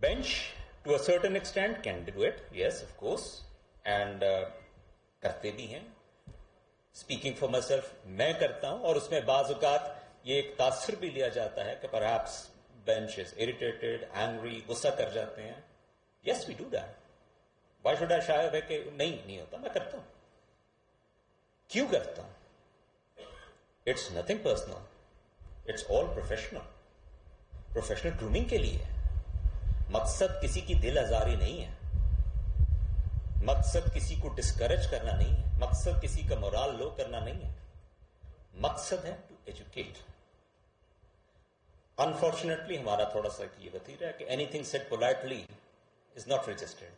Bench, to a certain extent, can do it, yes, of course, and کرتے بھی ہیں. Speaking for myself, میں کرتا ہوں, اور اس میں بعض اوقات یہ ایک تاثر بھی لیا جاتا ہے کہ perhaps bench is irritated, angry, غصہ کر جاتے ہیں. Yes, we do that. Why should I shy away کہ نہیں ہوتا, میں کرتا ہوں. کیوں کرتا ہوں؟ It's nothing personal. It's all professional. Professional grooming کے لیے. مقصد کسی کی دل آزاری نہیں ہے. مقصد کسی کو ڈسکریج کرنا نہیں ہے. مقصد کسی کا مورال لو کرنا نہیں ہے. مقصد ہے ٹو ایجوکیٹ. انفارچونیٹلی ہمارا تھوڑا سا یہ وتیرہ ہے کہ anything said politely is not registered.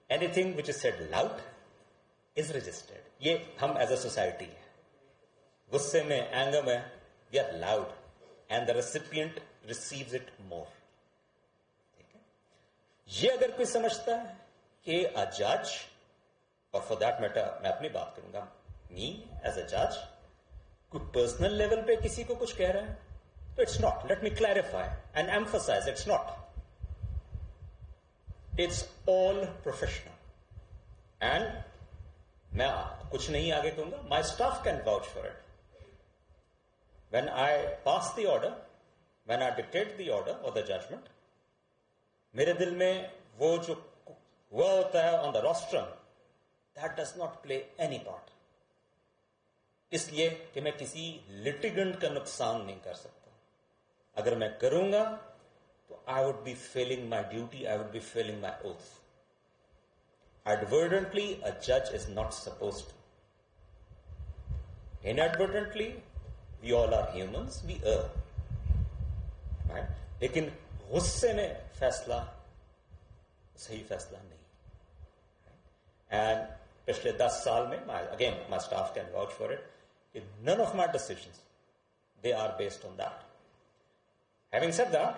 Anything which is said loud is registered. یہ ہم ایز اے سوسائٹی ہے. غصے میں, اینگر میں we are loud and the recipient receives it more. یہ اگر کوئی سمجھتا ہے کہ a judge, اور فار دیٹ میٹر میں اپنی بات کروں گا, می ایز اے جج, کوئی پرسنل لیول پہ کسی کو کچھ کہہ رہا ہے تو it's not. Let me clarify and emphasize, it's not. It's all professional. And میں کچھ نہیں آگے کہوں گا, my staff can vouch for it. When I pass the order, when I dictate the order اور دا ججمنٹ, میرے دل میں وہ جو ہوا ہوتا ہے on the rostrum, that does not play any part. اس لیے کہ میں کسی لٹیگنٹ کا نقصان نہیں کر سکتا. اگر میں کروں گا تو I would be feeling my duty, I would be feeling my oath. Inadvertently a judge is not supposed to. Inadvertently, we all are humans, we err. Right? لیکن غصے میں فیصلہ صحیح فیصلہ نہیں. اینڈ پچھلے 10 سال میں, again my staff can vouch for it, none of my decisions, they are based on that. Having said that,